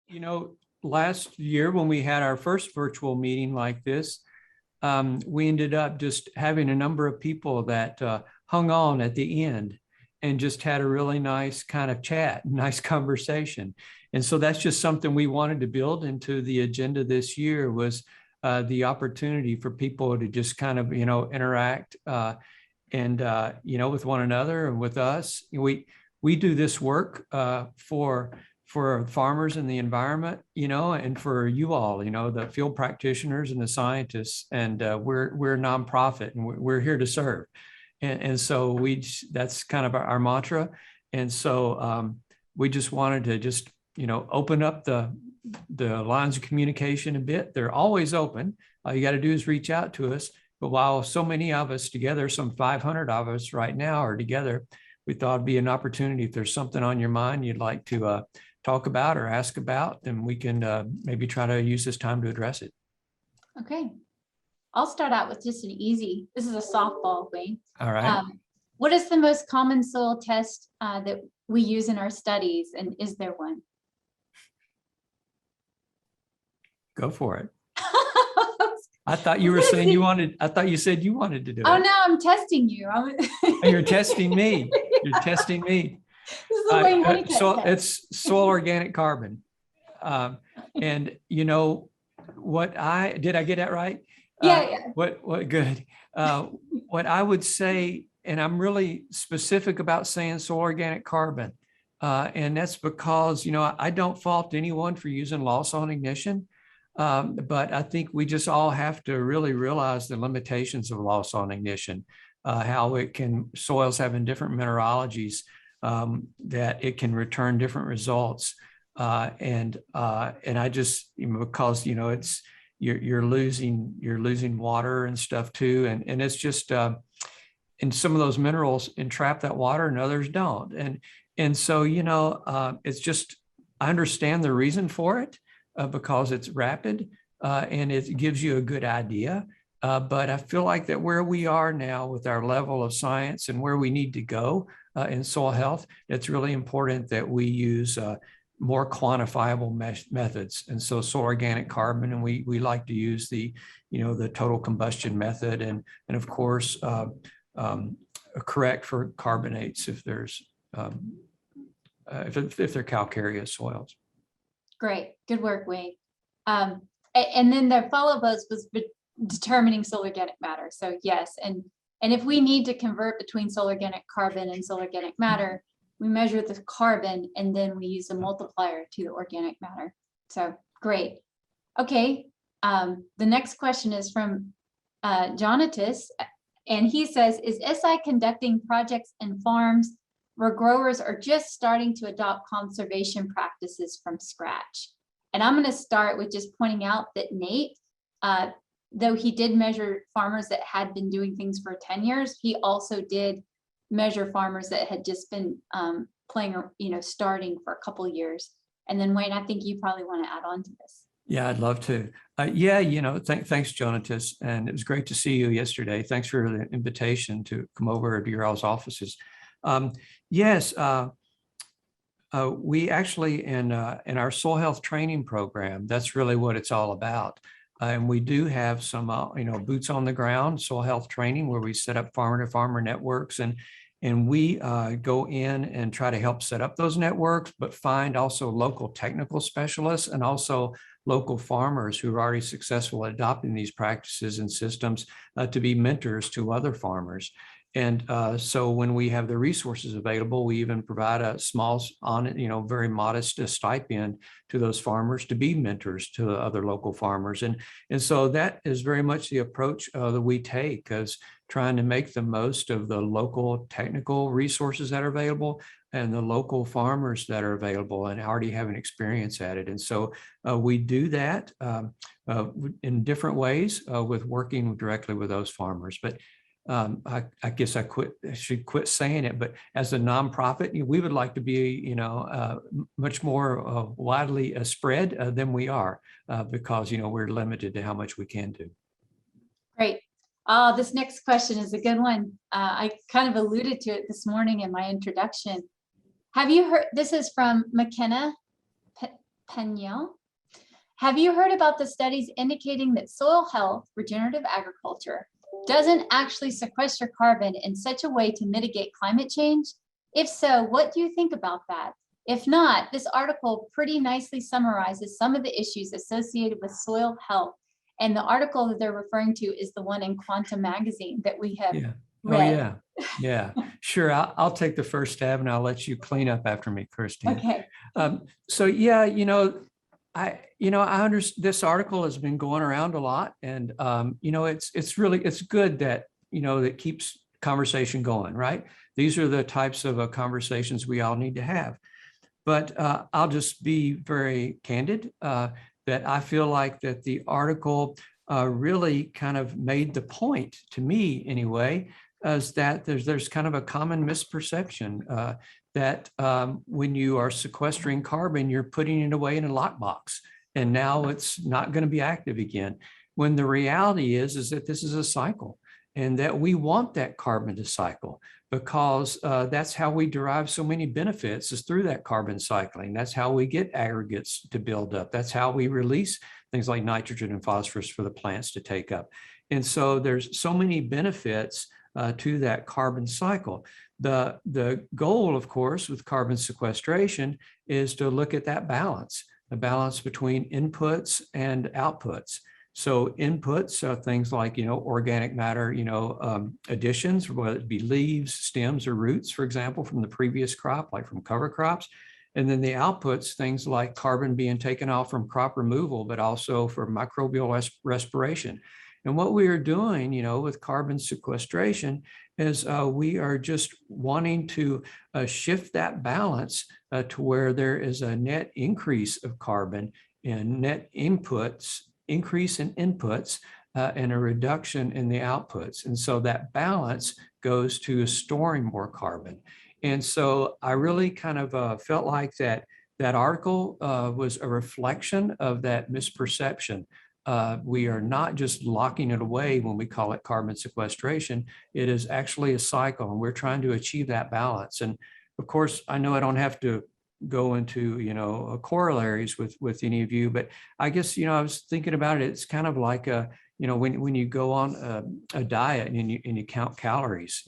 You know, last year when we had our first virtual meeting like this, we ended up just having a number of people that hung on at the end and just had a really nice kind of chat, nice conversation. And so that's just something we wanted to build into the agenda this year was the opportunity for people to just kind of, interact and, with one another and with us. We do this work for farmers and the environment, and for you all, the field practitioners and the scientists, and we're a nonprofit and we're here to serve. And so that's kind of our mantra. And so we just wanted to just, open up the lines of communication a bit. They're always open. All you got to do is reach out to us. But while so many of us together, some 500 of us right now are together, we thought it'd be an opportunity. If there's something on your mind you'd like to talk about or ask about, then we can maybe try to use this time to address it. Okay. I'll start out with just this is a softball, Wayne. All right. What is the most common soil test that we use in our studies, and is there one? Go for it. I thought you were saying I thought you said you wanted to do it. Oh, no, I'm testing you. You're testing me. You're testing me. This is the Wayne Honeycutt so test. It's soil organic carbon. And did I get that right? Yeah. What good. What I would say, and I'm really specific about saying soil organic carbon. And that's because, I don't fault anyone for using loss on ignition. But I think we just all have to really realize the limitations of loss on ignition, how soils having different mineralogies, that it can return different results. And I just, because, it's, you're losing water and stuff too. And it's just, and some of those minerals entrap that water and others don't. And so, it's just, I understand the reason for it. Because it's rapid and it gives you a good idea. But I feel like that where we are now with our level of science and where we need to go in soil health, it's really important that we use more quantifiable methods. And so soil organic carbon, and we like to use the total combustion method, and of course, correct for carbonates if there's if they're calcareous soils. Great. Good work, Wayne. And then the follow-up was determining soil organic matter. So yes, and if we need to convert between soil organic carbon and soil organic matter, we measure the carbon and then we use a multiplier to the organic matter. So great. Okay. The next question is from Jonatas, and he says, is SI conducting projects in farms where growers are just starting to adopt conservation practices from scratch? And I'm going to start with just pointing out that Nate, though he did measure farmers that had been doing things for 10 years, he also did measure farmers that had just been starting for a couple of years. And then Wayne, I think you probably want to add on to this. Yeah, I'd love to. Thanks, Jonatas. And it was great to see you yesterday. Thanks for the invitation to come over to your all's offices. Yes, we actually in our soil health training program, that's really what it's all about. And we do have some, boots on the ground soil health training where we set up farmer to farmer networks, and we go in and try to help set up those networks, but find also local technical specialists and also local farmers who are already successful at adopting these practices and systems to be mentors to other farmers. And so when we have the resources available, we even provide a small, very modest stipend to those farmers to be mentors to other local farmers. And so that is very much the approach that we take, as trying to make the most of the local technical resources that are available and the local farmers that are available and already have an experience at it. And so we do that in different ways with working directly with those farmers. But I guess I should quit saying it, but as a nonprofit, we would like to be, much more widely spread than we are because, we're limited to how much we can do. Great. This next question is a good one. I kind of alluded to it this morning in my introduction. Have you heard, this is from McKenna Peniel. Have you heard about the studies indicating that soil health, regenerative agriculture, doesn't actually sequester carbon in such a way to mitigate climate change? If so, what do you think about that? If not, this article pretty nicely summarizes some of the issues associated with soil health. And the article that they're referring to is the one in Quantum magazine that we have Yeah. Oh, read. yeah. Yeah, sure. I'll take the first stab and I'll let you clean up after me, Cristine. Okay. So yeah, I understand this article has been going around a lot, and it's good that that keeps conversation going, right? These are the types of conversations we all need to have. But I'll just be very candid that I feel like that the article really kind of made the point to me anyway, is that there's kind of a common misperception that when you are sequestering carbon, you're putting it away in a lockbox, and now it's not going to be active again. When the reality is that this is a cycle, and that we want that carbon to cycle, because that's how we derive so many benefits, is through that carbon cycling. That's how we get aggregates to build up. That's how we release things like nitrogen and phosphorus for the plants to take up. And so there's so many benefits to that carbon cycle. The goal, of course, with carbon sequestration is to look at that balance, the balance between inputs and outputs. So inputs are things like, organic matter, additions, whether it be leaves, stems, or roots, for example, from the previous crop, like from cover crops. And then the outputs, things like carbon being taken off from crop removal, but also for microbial respiration. And what we are doing, with carbon sequestration is we are just wanting to shift that balance to where there is a net increase of carbon and net inputs, increase in inputs, and a reduction in the outputs. And so that balance goes to storing more carbon. And so I really kind of felt like that article was a reflection of that misperception. We are not just locking it away when we call it carbon sequestration. It is actually a cycle, and we're trying to achieve that balance. And of course, I know I don't have to go into corollaries with any of you, but I guess I was thinking about it. It's kind of like when you go on a diet and you count calories.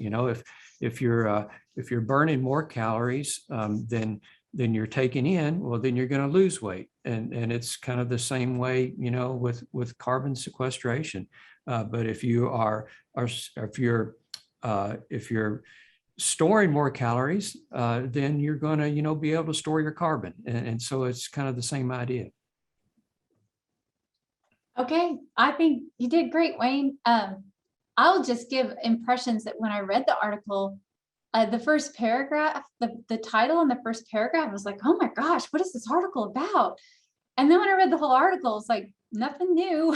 If you're burning more calories than you're taking in, well, then you're going to lose weight. And it's kind of the same way, with carbon sequestration. But if you're storing more calories, then you're going to, be able to store your carbon. And so it's kind of the same idea. Okay, I think you did great, Wayne. I'll just give impressions that when I read the article, the first paragraph, the title in the first paragraph, I was like, oh my gosh, what is this article about? And then when I read the whole article, it's like nothing new.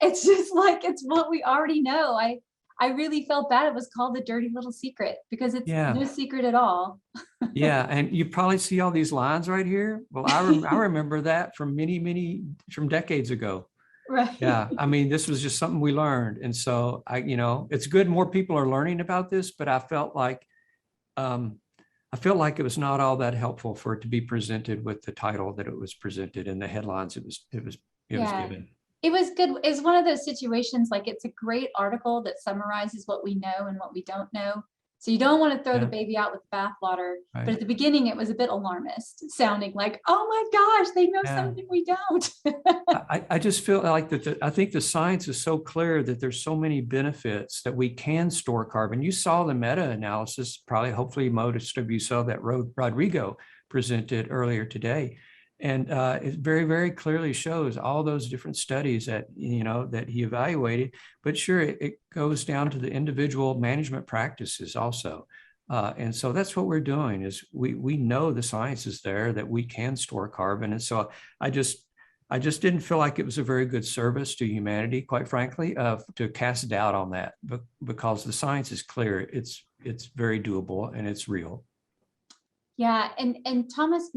It's just like, it's what we already know. I really felt bad it was called The Dirty Little Secret, because it's no secret at all. Yeah, and you probably see all these lines right here. Well, I remember that from from decades ago. Right. Yeah, I mean, this was just something we learned. And so it's good more people are learning about this, but I felt like it was not all that helpful for it to be presented with the title that it was presented and the headlines it was given. It was good. It's one of those situations, like, it's a great article that summarizes what we know and what we don't know. So you don't want to throw the baby out with bathwater. Right. But at the beginning, it was a bit alarmist, sounding like, oh my gosh, they know something we don't. I just feel like that. I think the science is so clear that there's so many benefits that we can store carbon. You saw the meta-analysis, hopefully most of you saw that Rodrigo presented earlier today. And it very, very clearly shows all those different studies that he evaluated. But sure, it goes down to the individual management practices also. And so that's what we're doing, is we know the science is there that we can store carbon. And so I just didn't feel like it was a very good service to humanity, quite frankly, to cast doubt on that, because the science is clear. It's very doable and it's real. Yeah, and Thomas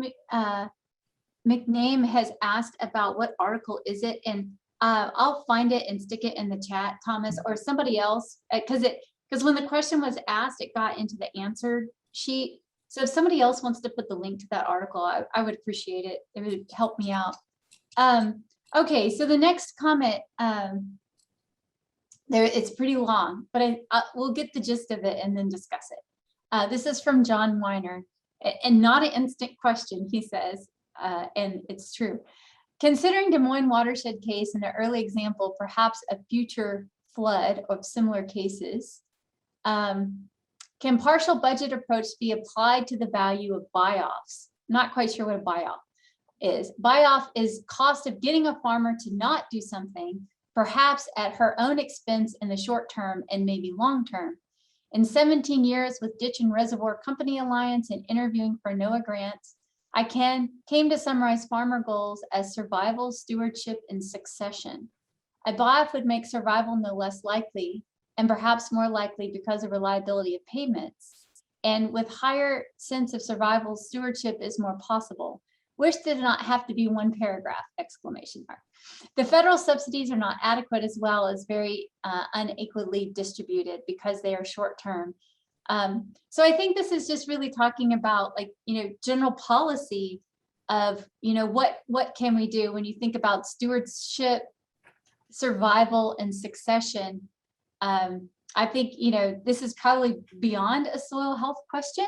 McName has asked about what article is it, and I'll find it and stick it in the chat, Thomas, or somebody else, because when the question was asked, it got into the answer sheet. So if somebody else wants to put the link to that article, I would appreciate it. It would help me out. Okay, so the next comment, it's pretty long, but we'll get the gist of it and then discuss it. This is from John Weiner, and not an instant question, he says, and it's true. Considering Des Moines watershed case and the early example, perhaps a future flood of similar cases, can partial budget approach be applied to the value of buy-offs? Not quite sure what a buy-off is. Buy-off is cost of getting a farmer to not do something, perhaps at her own expense in the short term and maybe long term. In 17 years with Ditch and Reservoir Company Alliance and interviewing for NOAA grants, I came to summarize farmer goals as survival, stewardship, and succession. A buy-off would make survival no less likely, and perhaps more likely because of reliability of payments. And with higher sense of survival, stewardship is more possible. Wish did not have to be one paragraph, exclamation mark. The federal subsidies are not adequate as well as very unequally distributed because they are short-term. So I think this is just really talking about, like, general policy of, what can we do when you think about stewardship, survival, and succession. I think, this is probably beyond a soil health question.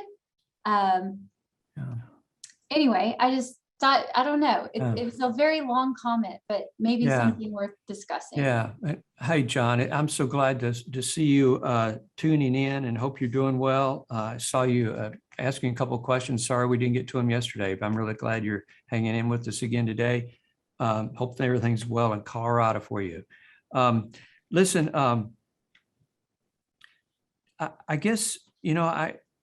Anyway, I just thought, I don't know, it was a very long comment, but maybe something worth discussing. Yeah. Hey, John, I'm so glad to see you tuning in, and hope you're doing well. I saw you asking a couple of questions. Sorry we didn't get to them yesterday, but I'm really glad you're hanging in with us again today. Hope everything's well in Colorado for you. Listen, I guess,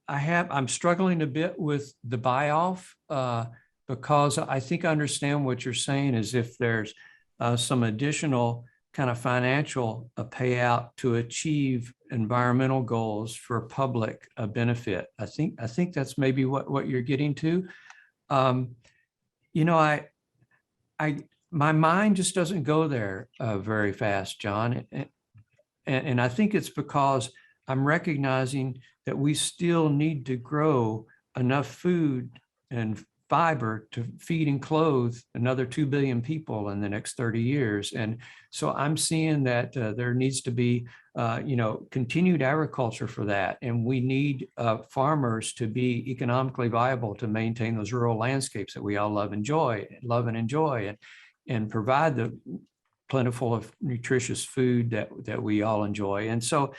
I'm struggling a bit with the buy-off because I think I understand what you're saying is if there's some additional kind of financial payout to achieve environmental goals for public benefit. I think that's maybe what you're getting to. My mind just doesn't go there very fast, John. And I think it's because I'm recognizing that we still need to grow enough food and fiber to feed and clothe another 2 billion people in the next 30 years. And so I'm seeing that there needs to be, continued agriculture for that. And we need farmers to be economically viable to maintain those rural landscapes that we all love and enjoy, and provide the plentiful of nutritious food that we all enjoy. And so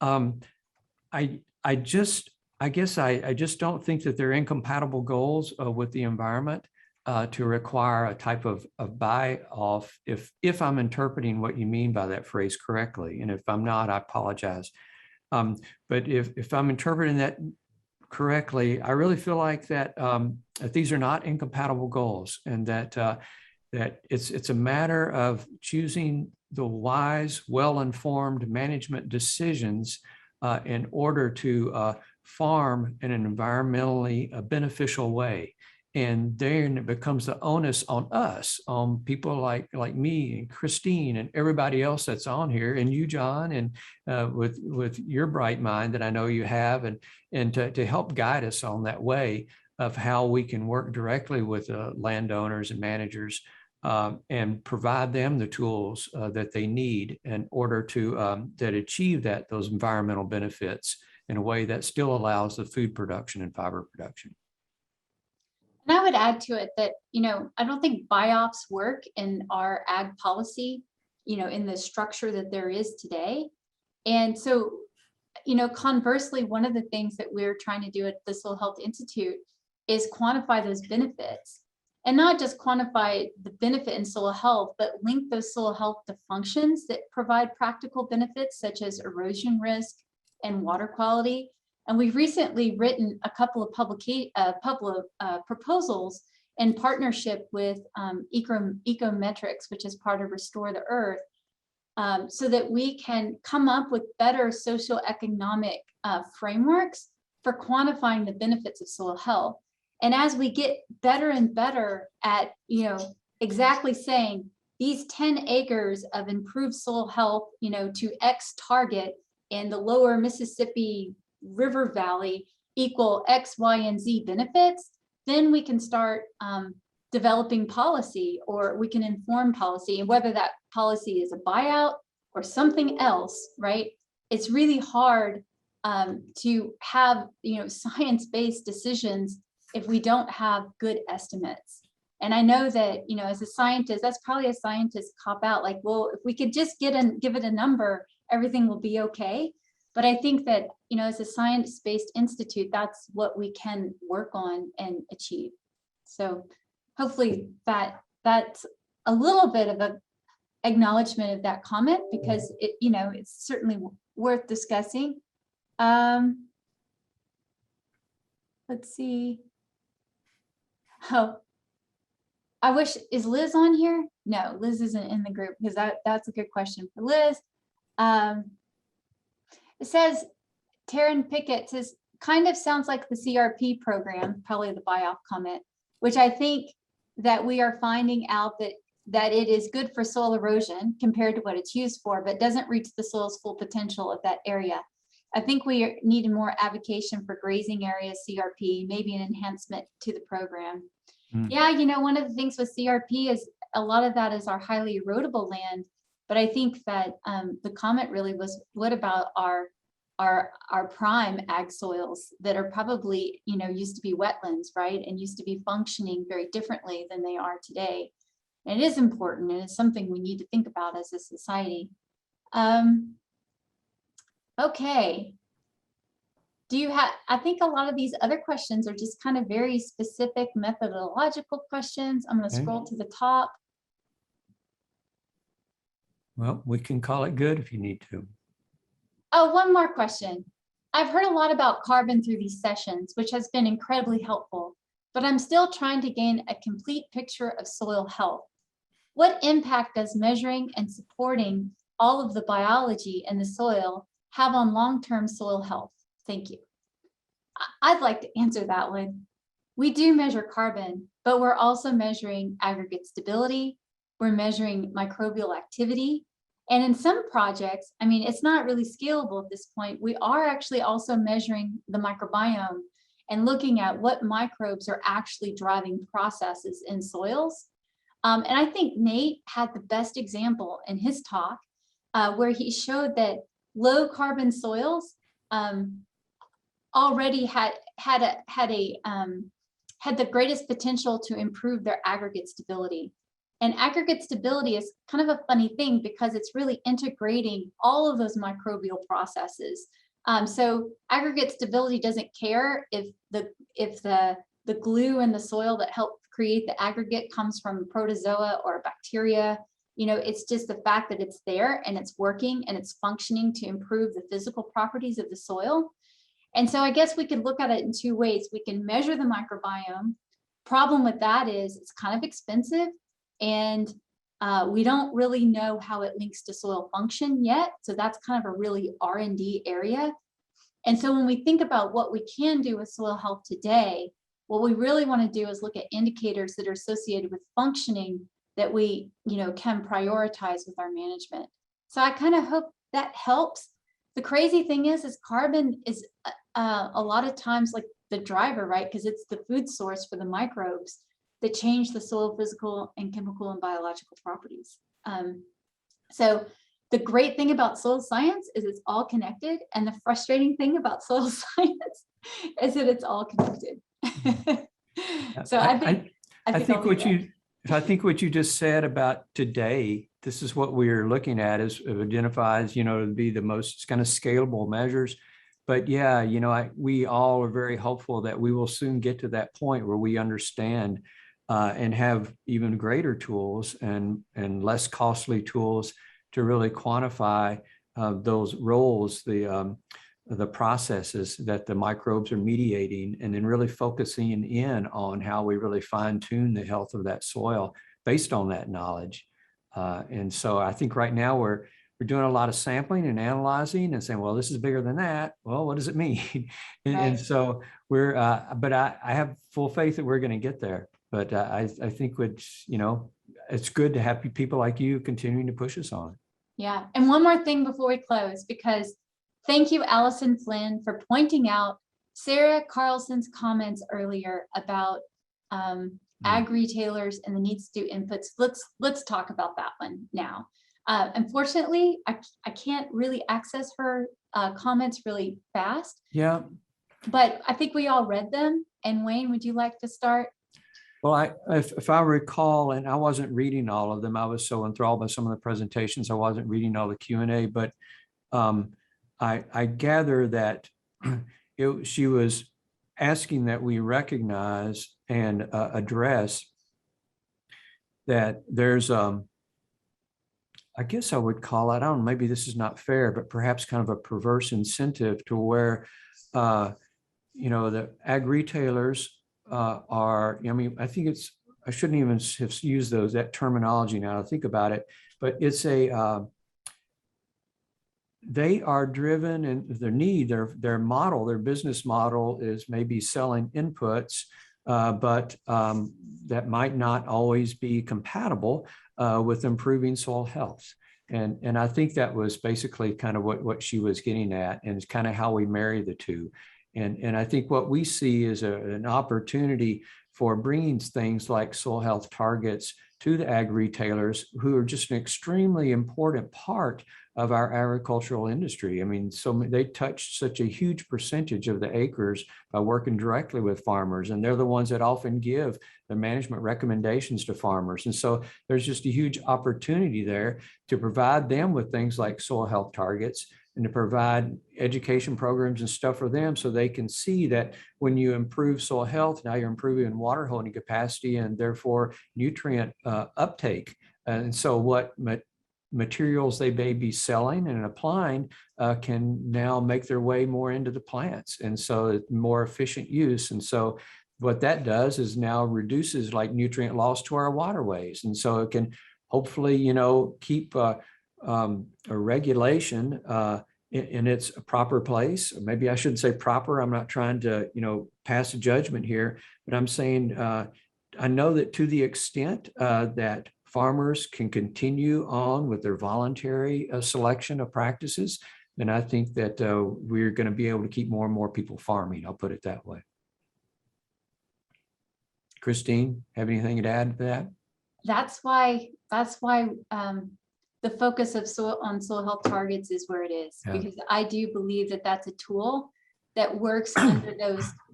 I guess I just don't think that they're incompatible goals with the environment to require a type of buy-off, if I'm interpreting what you mean by that phrase correctly. And if I'm not, I apologize. But if I'm interpreting that correctly, I really feel like that these are not incompatible goals, and that it's a matter of choosing the wise, well-informed management decisions in order to farm in an environmentally beneficial way. And then it becomes the onus on us, on people like me and Cristine and everybody else that's on here, and you, John, and with your bright mind that I know you have, and to help guide us on that way of how we can work directly with landowners and managers and provide them the tools that they need in order to that achieve those environmental benefits in a way that still allows the food production and fiber production. And I would add to it that, I don't think buy-offs work in our ag policy, in the structure that there is today. And so, conversely, one of the things that we're trying to do at the Soil Health Institute is quantify those benefits. And not just quantify the benefit in soil health, but link those soil health to functions that provide practical benefits, such as erosion risk and water quality. And we've recently written a couple of proposals in partnership with Ecometrics, which is part of Restore the Earth, so that we can come up with better socioeconomic frameworks for quantifying the benefits of soil health. And as we get better and better at, exactly saying these 10 acres of improved soil health, to X target in the lower Mississippi River Valley, equal X, Y, and Z benefits, then we can start developing policy, or we can inform policy, and whether that policy is a buyout or something else, right? It's really hard to have, science-based decisions if we don't have good estimates. And I know that, as a scientist, that's probably a scientist cop out, like, well, if we could just give it a number, everything will be okay. But I think that, as a science-based institute, that's what we can work on and achieve. So hopefully that's a little bit of a acknowledgement of that comment, because it's certainly worth discussing. Let's see. Oh, I wish, is Liz on here? No, Liz isn't in the group, because that's a good question for Liz. It says, Taryn Pickett says, kind of sounds like the CRP program, probably the buy-off comment, which I think that we are finding out that it is good for soil erosion compared to what it's used for, but doesn't reach the soil's full potential of that area. I think we need more advocacy for grazing areas, CRP, maybe an enhancement to the program. Yeah, one of the things with CRP is a lot of that is our highly erodible land, but I think that the comment really was, what about our prime ag soils that are probably, used to be wetlands, right? And used to be functioning very differently than they are today. And it is important, and it's something we need to think about as a society. Okay. I think a lot of these other questions are just kind of very specific methodological questions. I'm going to scroll to the top. Well, we can call it good if you need to. Oh, one more question. I've heard a lot about carbon through these sessions, which has been incredibly helpful, but I'm still trying to gain a complete picture of soil health. What impact does measuring and supporting all of the biology in the soil have on long-term soil health? Thank you. I'd like to answer that one. We do measure carbon, but we're also measuring aggregate stability. We're measuring microbial activity. And in some projects, I mean, it's not really scalable at this point. We are actually also measuring the microbiome and looking at what microbes are actually driving processes in soils. And I think Nate had the best example in his talk, where he showed that low carbon soils already had the greatest potential to improve their aggregate stability. And aggregate stability is kind of a funny thing, because it's really integrating all of those microbial processes. So aggregate stability doesn't care if the glue in the soil that helped create the aggregate comes from protozoa or bacteria. It's just the fact that it's there and it's working and it's functioning to improve the physical properties of the soil. And so I guess we could look at it in two ways. We can measure the microbiome. Problem with that is it's kind of expensive, and we don't really know how it links to soil function yet. So that's kind of a really R&D area. And so when we think about what we can do with soil health today, what we really want to do is look at indicators that are associated with functioning that we, can prioritize with our management. So I kind of hope that helps. The crazy thing is carbon is a lot of times like the driver, right? Because it's the food source for the microbes that change the soil physical and chemical and biological properties. So the great thing about soil science is it's all connected, and the frustrating thing about soil science is that it's all connected. So I think what you just said about today, this is what we're looking at, is it identifies, to be the most kind of scalable measures. But yeah, we all are very hopeful that we will soon get to that point where we understand and have even greater tools and less costly tools to really quantify those roles, the processes that the microbes are mediating, and then really focusing in on how we really fine tune the health of that soil based on that knowledge. And so I think right now we're doing a lot of sampling and analyzing and saying, well, this is bigger than that. Well, what does it mean? And so we're, but I have full faith that we're going to get there. But I think it's good to have people like you continuing to push us on. Yeah. And one more thing before we close, because thank you, Allison Flynn, for pointing out Sarah Carlson's comments earlier about ag retailers and the needs to do inputs. Let's talk about that one now. Unfortunately, I can't really access her comments really fast. Yeah. But I think we all read them. And Wayne, would you like to start? Well, if I recall, and I wasn't reading all of them, I was so enthralled by some of the presentations, I wasn't reading all the Q&A, but I gather that she was asking that we recognize and address that there's, I guess I would call it, I don't know, maybe this is not fair, but perhaps kind of a perverse incentive to where, the ag retailers are, I mean, I think I shouldn't even have used that terminology now to think about it, but it's they are driven and their model, their business model is maybe selling inputs, but that might not always be compatible with improving soil health. And I think that was basically kind of what she was getting at, and it's kind of how we marry the two. And I think what we see is an opportunity for bringing things like soil health targets to the ag retailers, who are just an extremely important part of our agricultural industry. I mean, they touch such a huge percentage of the acres by working directly with farmers, and they're the ones that often give the management recommendations to farmers. And so there's just a huge opportunity there to provide them with things like soil health targets, and to provide education programs and stuff for them, so they can see that when you improve soil health, now you're improving water holding capacity and therefore nutrient uptake. And so what materials they may be selling and applying can now make their way more into the plants. And so it's more efficient use. And so what that does is now reduces like nutrient loss to our waterways. And so it can hopefully, keep a regulation in its proper place. Maybe I shouldn't say proper. I'm not trying to, pass a judgment here, but I'm saying I know that to the extent that farmers can continue on with their voluntary selection of practices, then I think that we're going to be able to keep more and more people farming. I'll put it that way. Cristine, have anything to add to that? That's why the focus of soil health targets is where it is, because I do believe that that's a tool that works under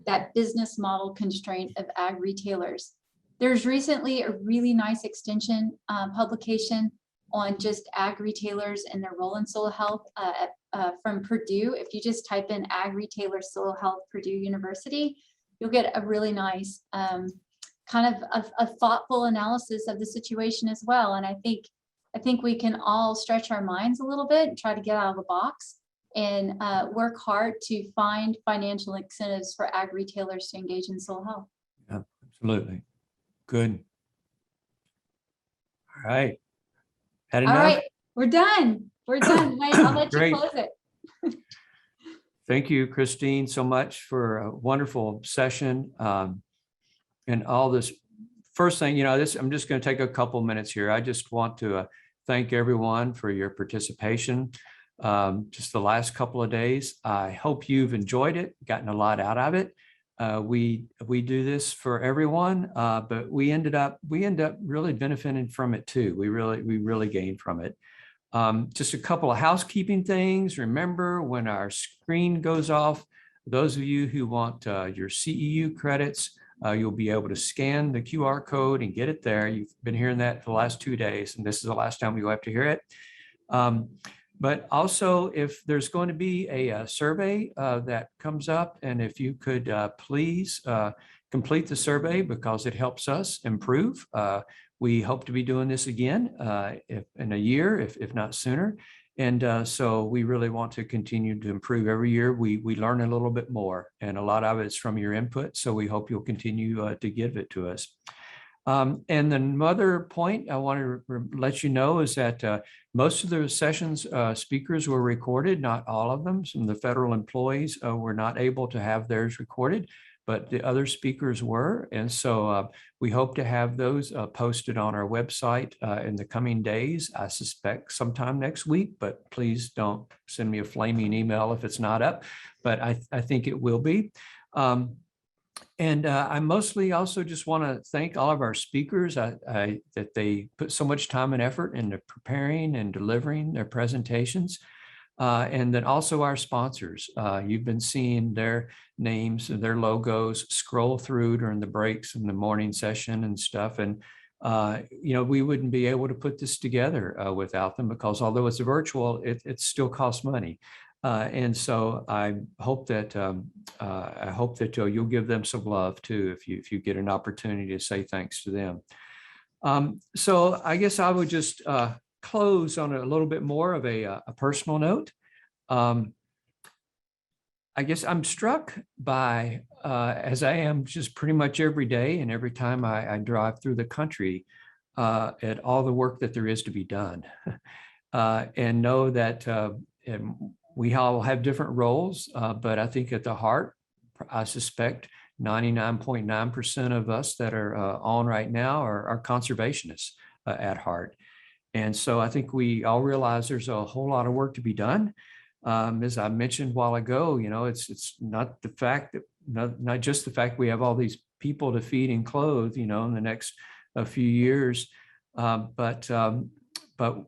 that business model constraint of ag retailers. There's recently a really nice extension publication on just ag retailers and their role in soil health from Purdue. If you just type in ag retailer soil health Purdue University, you'll get a really nice kind of a thoughtful analysis of the situation as well. And I think we can all stretch our minds a little bit and try to get out of the box and work hard to find financial incentives for ag retailers to engage in soil health. Yeah, absolutely. Good. All right. Had enough? All right, we're done. We're done. Wayne, I'll let you close it. Thank you, Cristine, so much for a wonderful session. And all this. First thing, I'm just going to take a couple minutes here. I just want to thank everyone for your participation. Just the last couple of days. I hope you've enjoyed it, gotten a lot out of it. We do this for everyone, but we end up really benefiting from it too. We really gain from it. Just a couple of housekeeping things. Remember, when our screen goes off, those of you who want your CEU credits, you'll be able to scan the QR code and get it there. You've been hearing that for the last 2 days, and this is the last time you'll have to hear it. But also, if there's going to be a survey that comes up, and if you could please complete the survey, because it helps us improve. We hope to be doing this again if in a year, if not sooner. And so we really want to continue to improve every year. We learn a little bit more, and a lot of it's from your input. So we hope you'll continue to give it to us. And another point I want to let you know is that most of the sessions speakers were recorded, not all of them. Some of the federal employees were not able to have theirs recorded, but the other speakers were. And so we hope to have those posted on our website in the coming days. I suspect sometime next week, but please don't send me a flaming email if it's not up, but I think it will be. And I mostly also just want to thank all of our speakers that they put so much time and effort into preparing and delivering their presentations. And then also our sponsors. You've been seeing their names and their logos scroll through during the breaks in the morning session and stuff. And, we wouldn't be able to put this together without them, because although it's virtual, it still costs money. And so I hope that you'll give them some love too, if you get an opportunity to say thanks to them. So I guess I would just close on a little bit more of a personal note. I guess I'm struck by, as I am just pretty much every day and every time I drive through the country, at all the work that there is to be done, and know that we all have different roles, but I think at the heart, I suspect 99.9% of us that are on right now are conservationists at heart. And so I think we all realize there's a whole lot of work to be done. As I mentioned a while ago, it's not the fact that not just the fact we have all these people to feed and clothe, in the next few years, but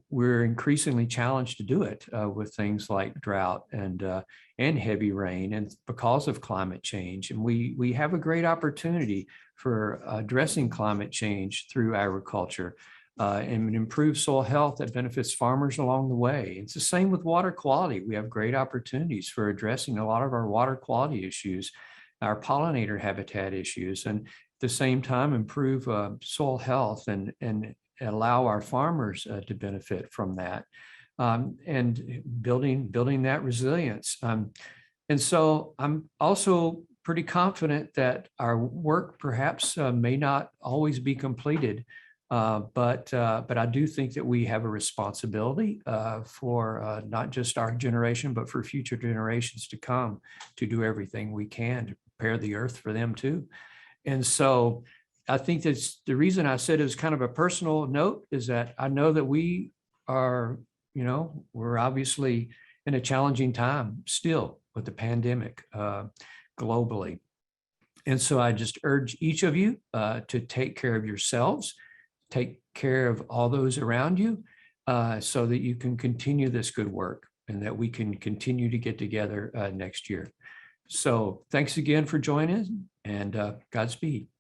we're increasingly challenged to do it with things like drought and heavy rain, and because of climate change. And we have a great opportunity for addressing climate change through agriculture. And improve soil health that benefits farmers along the way. It's the same with water quality. We have great opportunities for addressing a lot of our water quality issues, our pollinator habitat issues, and at the same time improve soil health and allow our farmers to benefit from that, and building that resilience. And so I'm also pretty confident that our work perhaps may not always be completed. But I do think that we have a responsibility for not just our generation, but for future generations to come, to do everything we can to prepare the earth for them too. And so I think that's the reason I said it was kind of a personal note, is that I know that we are, we're obviously in a challenging time still with the pandemic globally. And so I just urge each of you to take care of yourselves, take care of all those around you, so that you can continue this good work and that we can continue to get together next year. So thanks again for joining us, and Godspeed.